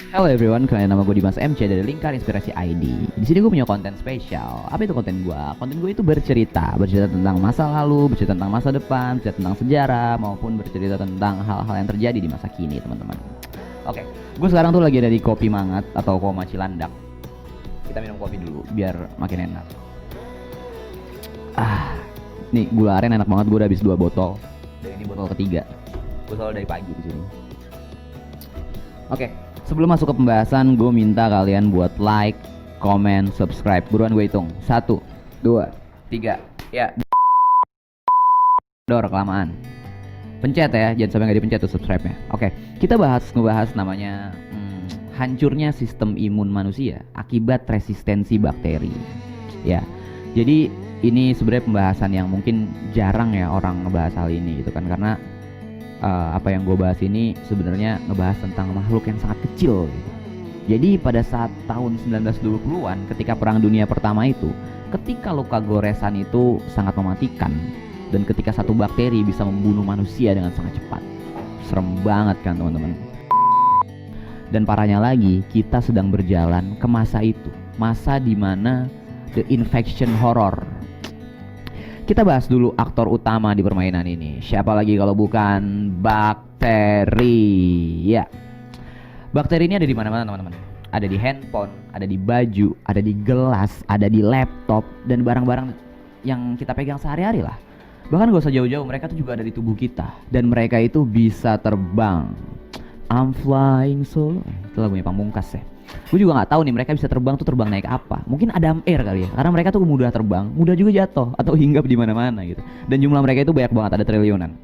Halo everyone, kenalin nama gue Dimas MC dari Lingkar Inspirasi ID. Di sini gue punya konten spesial. Apa itu konten gue? Konten gue itu bercerita tentang masa lalu, bercerita tentang masa depan, bercerita tentang sejarah, maupun bercerita tentang hal-hal yang terjadi di masa kini, teman-teman. Oke, gue sekarang tuh lagi ada di Kopi Mangat atau Koma Cilandak. Kita minum kopi dulu biar makin enak. Nih gula aren enak banget, gue udah habis 2 botol. Dan ini botol ketiga. Gue selalu dari pagi di sini. Oke. Sebelum masuk ke pembahasan, gue minta kalian buat like, comment, subscribe. Buruan gue hitung. 1, 2, 3. Ya. Dor kelamaan. Pencet ya, jangan sampai nggak dipencet tuh subscribe-nya. Oke, kita ngebahas namanya hancurnya sistem imun manusia akibat resistensi bakteri. Ya. Jadi ini sebenarnya pembahasan yang mungkin jarang ya orang ngebahas hal ini gitu kan, karena apa yang gue bahas ini sebenarnya ngebahas tentang makhluk yang sangat kecil gitu. Jadi pada saat tahun 1920-an ketika Perang Dunia Pertama itu, ketika luka goresan itu sangat mematikan dan ketika satu bakteri bisa membunuh manusia dengan sangat cepat. Serem banget kan teman-teman. Dan parahnya lagi, kita sedang berjalan ke masa itu, masa dimana the infection horror. Kita bahas dulu aktor utama di permainan ini. Siapa lagi kalau bukan bakteri? Ya. Bakteri ini ada di mana-mana, teman-teman. Ada di handphone, ada di baju, ada di gelas, ada di laptop dan barang-barang yang kita pegang sehari-hari lah. Bahkan gak usah jauh-jauh, mereka tuh juga ada di tubuh kita dan mereka itu bisa terbang. I'm flying solo. Itu lagunya Pamungkas ya. Gue juga nggak tahu nih mereka bisa terbang tuh terbang naik apa. Mungkin Adam Air kali ya. Karena mereka tuh mudah terbang, mudah juga jatuh atau hinggap di mana-mana gitu. Dan jumlah mereka itu banyak banget, ada triliunan.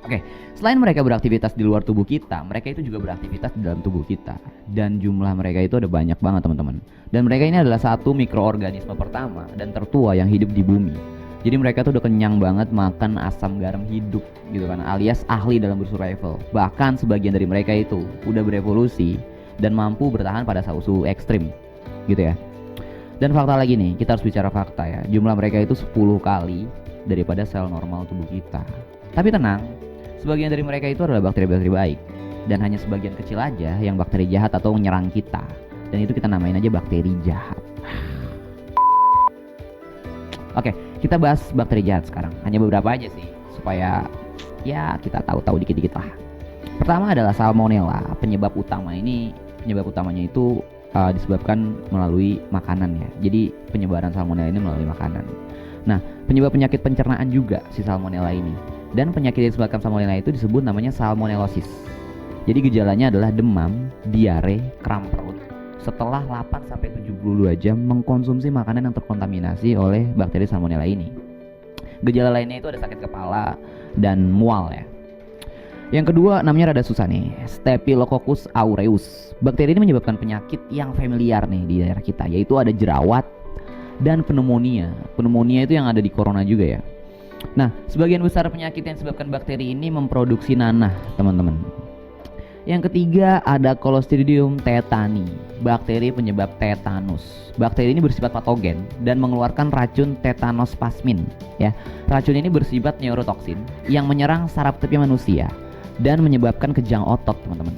Oke, selain mereka beraktivitas di luar tubuh kita, mereka itu juga beraktivitas di dalam tubuh kita. Dan jumlah mereka itu ada banyak banget teman-teman. Dan mereka ini adalah satu mikroorganisme pertama dan tertua yang hidup di bumi. Jadi mereka tuh udah kenyang banget makan asam garam hidup gitu kan, alias ahli dalam bersurvival. Bahkan sebagian dari mereka itu udah berevolusi dan mampu bertahan pada suhu ekstrim gitu ya. Dan fakta lagi nih, kita harus bicara fakta ya. Jumlah mereka itu 10 kali daripada sel normal tubuh kita. Tapi tenang, sebagian dari mereka itu adalah bakteri-bakteri baik dan hanya sebagian kecil aja yang bakteri jahat atau menyerang kita. Dan itu kita namain aja bakteri jahat. Oke, kita bahas bakteri jahat sekarang. Hanya beberapa aja sih supaya ya kita tahu-tahu dikit-dikit lah. Pertama adalah salmonella. Penyebab utamanya itu disebabkan melalui makanan ya. Jadi penyebaran salmonella ini melalui makanan. Nah, penyebab penyakit pencernaan juga si salmonella ini. Dan penyakit yang disebabkan salmonella itu disebut namanya salmonellosis. Jadi gejalanya adalah demam, diare, kram perut setelah 8-72 jam mengkonsumsi makanan yang terkontaminasi oleh bakteri salmonella ini. Gejala lainnya itu ada sakit kepala dan mual ya. Yang kedua namanya rada susah nih, Staphylococcus aureus. Bakteri ini menyebabkan penyakit yang familiar nih di daerah kita, yaitu ada jerawat dan pneumonia. Pneumonia itu yang ada di corona juga ya. Nah, sebagian besar penyakit yang disebabkan bakteri ini memproduksi nanah, teman-teman. Yang ketiga ada Clostridium tetani, bakteri penyebab tetanus. Bakteri ini bersifat patogen dan mengeluarkan racun tetanospasmin ya. Racun ini bersifat neurotoksin yang menyerang saraf tepi manusia dan menyebabkan kejang otot, teman-teman.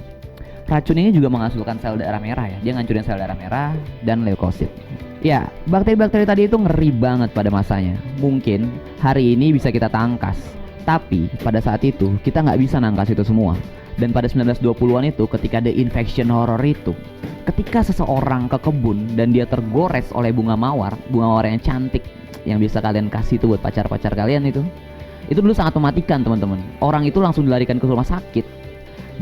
Racun ini juga menghasilkan sel darah merah ya. Dia ngancurin sel darah merah dan leukosit. Ya, bakteri-bakteri tadi itu ngeri banget pada masanya. Mungkin hari ini bisa kita tangkas, tapi pada saat itu kita nggak bisa nangkas itu semua. Dan pada 1920-an itu ketika ada infection horror itu, ketika seseorang ke kebun dan dia tergores oleh bunga mawar yang cantik yang bisa kalian kasih tuh buat pacar-pacar kalian itu dulu sangat mematikan, teman-teman. Orang itu langsung dilarikan ke rumah sakit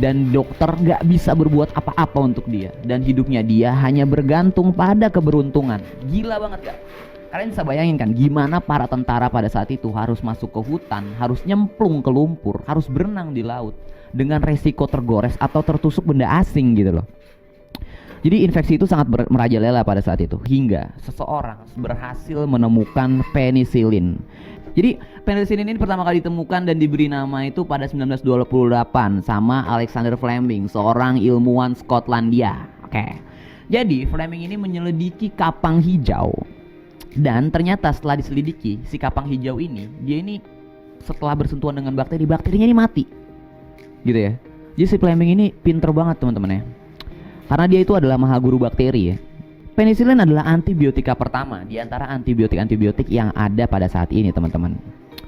dan dokter nggak bisa berbuat apa-apa untuk dia, dan hidupnya dia hanya bergantung pada keberuntungan. Gila banget gak? Kalian bisa bayangin kan gimana para tentara pada saat itu harus masuk ke hutan, harus nyemplung ke lumpur, harus berenang di laut dengan resiko tergores atau tertusuk benda asing gitu loh. Jadi infeksi itu sangat merajalela pada saat itu hingga seseorang berhasil menemukan penisilin. Jadi penisilin ini pertama kali ditemukan dan diberi nama itu pada 1928 sama Alexander Fleming, seorang ilmuwan Skotlandia. Oke. Jadi Fleming ini menyelidiki kapang hijau. Dan ternyata setelah diselidiki, si kapang hijau ini, dia ini setelah bersentuhan dengan bakteri, bakterinya ini mati. Gitu ya. Jadi si Fleming ini pinter banget teman-teman ya. Karena dia itu adalah maha guru bakteri ya. Penicillin adalah antibiotika pertama di antara antibiotik-antibiotik yang ada pada saat ini teman-teman.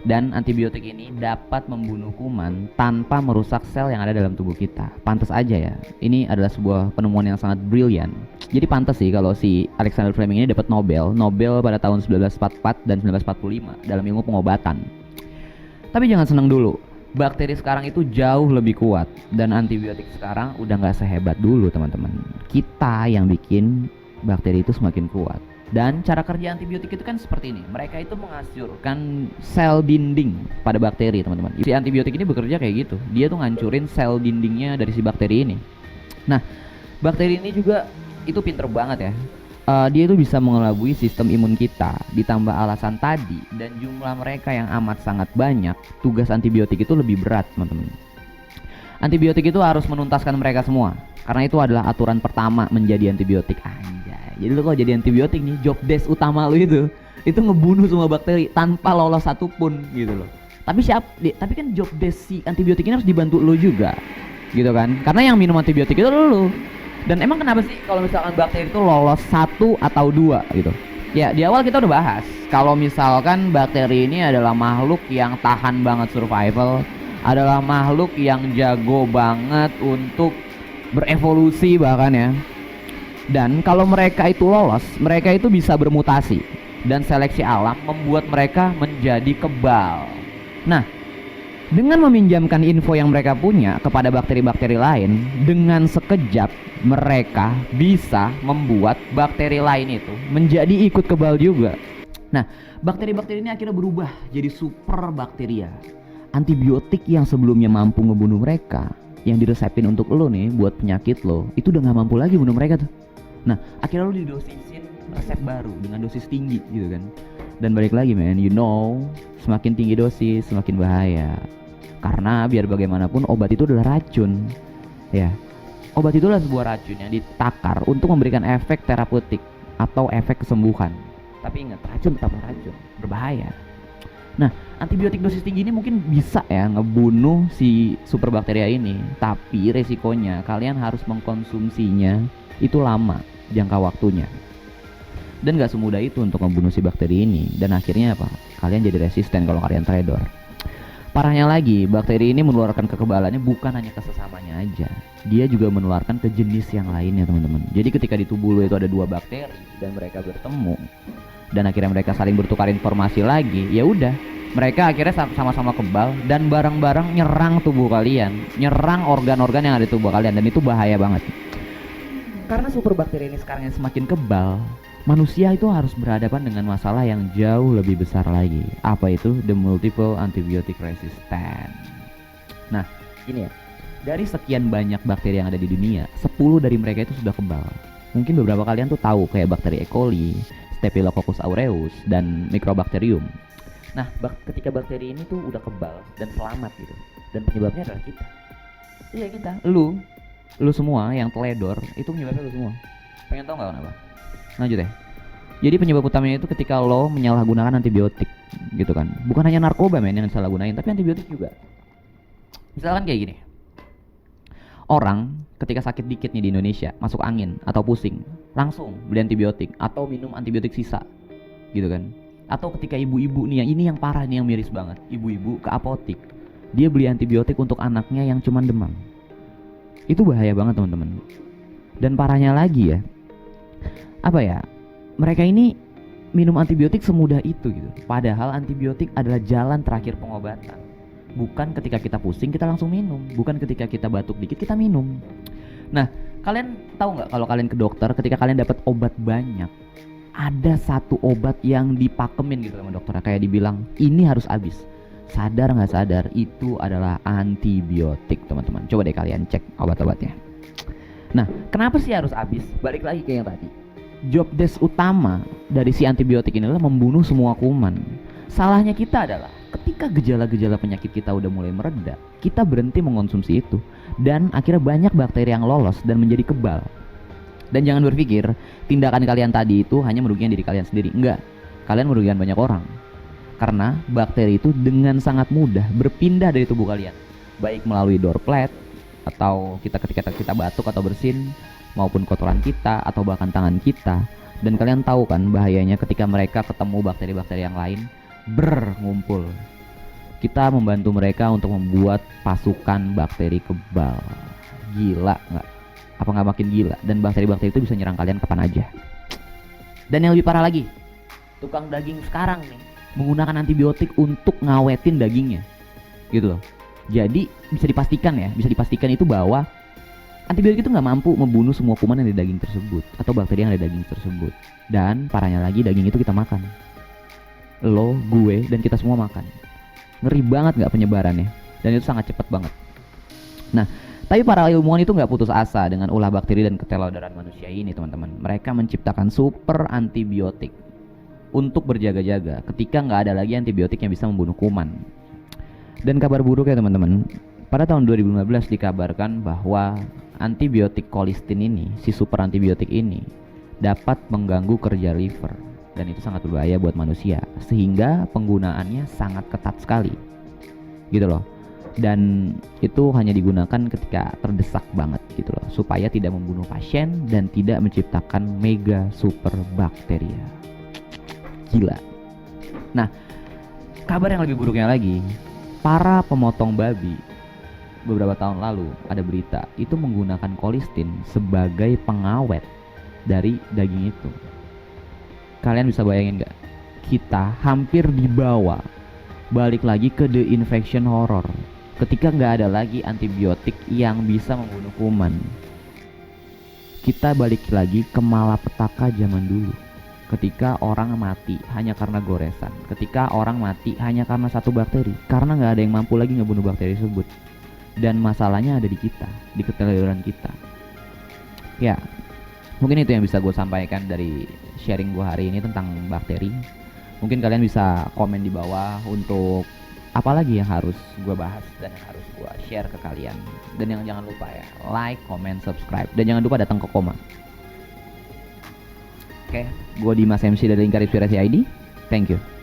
Dan antibiotik ini dapat membunuh kuman tanpa merusak sel yang ada dalam tubuh kita. Pantas aja ya, ini adalah sebuah penemuan yang sangat brilian. Jadi pantas sih kalau si Alexander Fleming ini dapat Nobel pada tahun 1944 dan 1945 dalam ilmu pengobatan. Tapi jangan senang dulu, bakteri sekarang itu jauh lebih kuat dan antibiotik sekarang udah gak sehebat dulu teman-teman. Kita yang bikin bakteri itu semakin kuat. Dan cara kerja antibiotik itu kan seperti ini. Mereka itu menghancurkan sel dinding pada bakteri teman-teman. Si antibiotik ini bekerja kayak gitu. Dia tuh ngancurin sel dindingnya dari si bakteri ini. Nah, bakteri ini juga itu pinter banget ya. Dia itu bisa mengelabui sistem imun kita. Ditambah alasan tadi dan jumlah mereka yang amat sangat banyak, tugas antibiotik itu lebih berat teman-teman. Antibiotik itu harus menuntaskan mereka semua. Karena itu adalah aturan pertama menjadi antibiotik. Jadi lu kalau jadi antibiotik nih, job desk utama lu itu ngebunuh semua bakteri tanpa lolos satupun gitu loh. Tapi kan job desk si antibiotik ini harus dibantu lu juga, gitu kan? Karena yang minum antibiotik itu lu. Dan emang kenapa sih kalau misalkan bakteri itu lolos 1 atau 2 gitu? Ya di awal kita udah bahas kalau misalkan bakteri ini adalah makhluk yang tahan banget survival, adalah makhluk yang jago banget untuk berevolusi bahkan ya. Dan kalau mereka itu lolos, mereka itu bisa bermutasi. Dan seleksi alam membuat mereka menjadi kebal. Nah, dengan meminjamkan info yang mereka punya kepada bakteri-bakteri lain, dengan sekejap mereka bisa membuat bakteri lain itu menjadi ikut kebal juga. Nah, bakteri-bakteri ini akhirnya berubah jadi super bakteria. Antibiotik yang sebelumnya mampu ngebunuh mereka, yang diresepin untuk lo nih buat penyakit lo, itu udah gak mampu lagi bunuh mereka tuh. Nah, akhirnya lu didosisin resep baru dengan dosis tinggi gitu kan. Dan balik lagi men, semakin tinggi dosis semakin bahaya. Karena biar bagaimanapun obat itu adalah racun. Ya. Obat itu adalah sebuah racun yang ditakar untuk memberikan efek terapeutik atau efek kesembuhan. Tapi ingat, racun tetaplah racun, berbahaya. Nah, antibiotik dosis tinggi ini mungkin bisa ya ngebunuh si superbakteria ini, tapi resikonya kalian harus mengkonsumsinya itu lama jangka waktunya. Dan gak semudah itu untuk membunuh si bakteri ini. Dan akhirnya apa? Kalian jadi resisten kalau kalian trader. Parahnya lagi, bakteri ini menularkan kekebalannya bukan hanya ke sesamanya aja. Dia juga menularkan ke jenis yang lainnya teman-teman. Jadi ketika di tubuh lo itu ada 2 bakteri dan mereka bertemu dan akhirnya mereka saling bertukar informasi lagi, ya udah, mereka akhirnya sama-sama kebal dan bareng-bareng nyerang tubuh kalian, nyerang organ-organ yang ada di tubuh kalian. Dan itu bahaya banget. Karena superbakteri ini sekarang yang semakin kebal, manusia itu harus berhadapan dengan masalah yang jauh lebih besar lagi. Apa itu? The multiple antibiotic resistance. Nah, ini ya. Dari sekian banyak bakteri yang ada di dunia, 10 dari mereka itu sudah kebal. Mungkin beberapa kalian tuh tahu kayak bakteri E. coli, Staphylococcus aureus, dan Microbacterium. Nah, ketika bakteri ini tuh udah kebal dan selamat gitu. Dan penyebabnya adalah kita. Iya kita, lu semua yang teledor itu penyebabnya lu semua. Pengen tahu nggak kenapa? Lanjut ya. Jadi penyebab utamanya itu ketika lo menyalahgunakan antibiotik gitu kan. Bukan hanya narkoba men yang disalahgunain, tapi antibiotik juga. Misalkan kayak gini. Orang ketika sakit dikit nih di Indonesia, masuk angin atau pusing, langsung beli antibiotik atau minum antibiotik sisa. Gitu kan. Atau ketika ibu-ibu nih yang parah nih, yang miris banget. Ibu-ibu ke apotik, dia beli antibiotik untuk anaknya yang cuman demam. Itu bahaya banget teman-teman. Dan parahnya lagi ya, apa ya, mereka ini minum antibiotik semudah itu gitu. Padahal antibiotik adalah jalan terakhir pengobatan. Bukan ketika kita pusing kita langsung minum, bukan ketika kita batuk dikit kita minum. Nah, kalian tahu nggak kalau kalian ke dokter, ketika kalian dapat obat banyak, ada satu obat yang dipakemin gitu sama dokter, kayak dibilang ini harus habis. Sadar nggak sadar itu adalah antibiotik teman-teman. Coba deh kalian cek obat-obatnya. Nah, kenapa sih harus habis? Balik lagi ke yang tadi. Job desk utama dari si antibiotik ini adalah membunuh semua kuman. Salahnya kita adalah ketika gejala-gejala penyakit kita udah mulai mereda, kita berhenti mengonsumsi itu dan akhirnya banyak bakteri yang lolos dan menjadi kebal. Dan jangan berpikir tindakan kalian tadi itu hanya merugikan diri kalian sendiri. Enggak, kalian merugikan banyak orang. Karena bakteri itu dengan sangat mudah berpindah dari tubuh kalian, baik melalui droplet, atau kita ketika kita batuk atau bersin, maupun kotoran kita atau bahkan tangan kita. Dan kalian tahu kan bahayanya ketika mereka ketemu bakteri-bakteri yang lain ngumpul. Kita membantu mereka untuk membuat pasukan bakteri kebal. Gila nggak? Apa nggak makin gila? Dan bakteri-bakteri itu bisa nyerang kalian kapan aja. Dan yang lebih parah lagi, tukang daging sekarang nih menggunakan antibiotik untuk ngawetin dagingnya, gitu loh. Jadi bisa dipastikan itu bahwa antibiotik itu nggak mampu membunuh semua kuman yang ada di daging tersebut atau bakteri yang ada di daging tersebut. Dan parahnya lagi, daging itu kita makan. Lo, gue, dan kita semua makan. Ngeri banget nggak penyebarannya? Dan itu sangat cepat banget. Nah, tapi para ilmuwan itu nggak putus asa dengan ulah bakteri dan keteladanan manusia ini, teman-teman. Mereka menciptakan super antibiotik untuk berjaga-jaga ketika nggak ada lagi antibiotik yang bisa membunuh kuman. Dan kabar buruk ya teman-teman, pada tahun 2015 dikabarkan bahwa antibiotik colistin ini, si super antibiotik ini, dapat mengganggu kerja liver. Dan itu sangat berbahaya buat manusia, sehingga penggunaannya sangat ketat sekali, gitu loh. Dan itu hanya digunakan ketika terdesak banget gitu loh, supaya tidak membunuh pasien dan tidak menciptakan mega super bakteria. Gila. Nah, kabar yang lebih buruknya lagi, para pemotong babi beberapa tahun lalu ada berita itu menggunakan colistin sebagai pengawet dari daging itu. Kalian bisa bayangin gak? Kita hampir dibawa balik lagi ke the infection horror ketika nggak ada lagi antibiotik yang bisa membunuh kuman. Kita balik lagi ke malapetaka zaman dulu, ketika orang mati hanya karena goresan, ketika orang mati hanya karena satu bakteri, karena nggak ada yang mampu lagi ngebunuh bakteri tersebut. Dan masalahnya ada di kita, di keteladanan kita. Ya, mungkin itu yang bisa gue sampaikan dari sharing gue hari ini tentang bakteri. Mungkin kalian bisa komen di bawah untuk apalagi yang harus gue bahas dan yang harus gue share ke kalian. Dan yang jangan lupa ya, like, comment, subscribe, dan jangan lupa datang ke Koma. Oke, gue Dimas MC dari Lingkar Inspirasi ID. Thank you.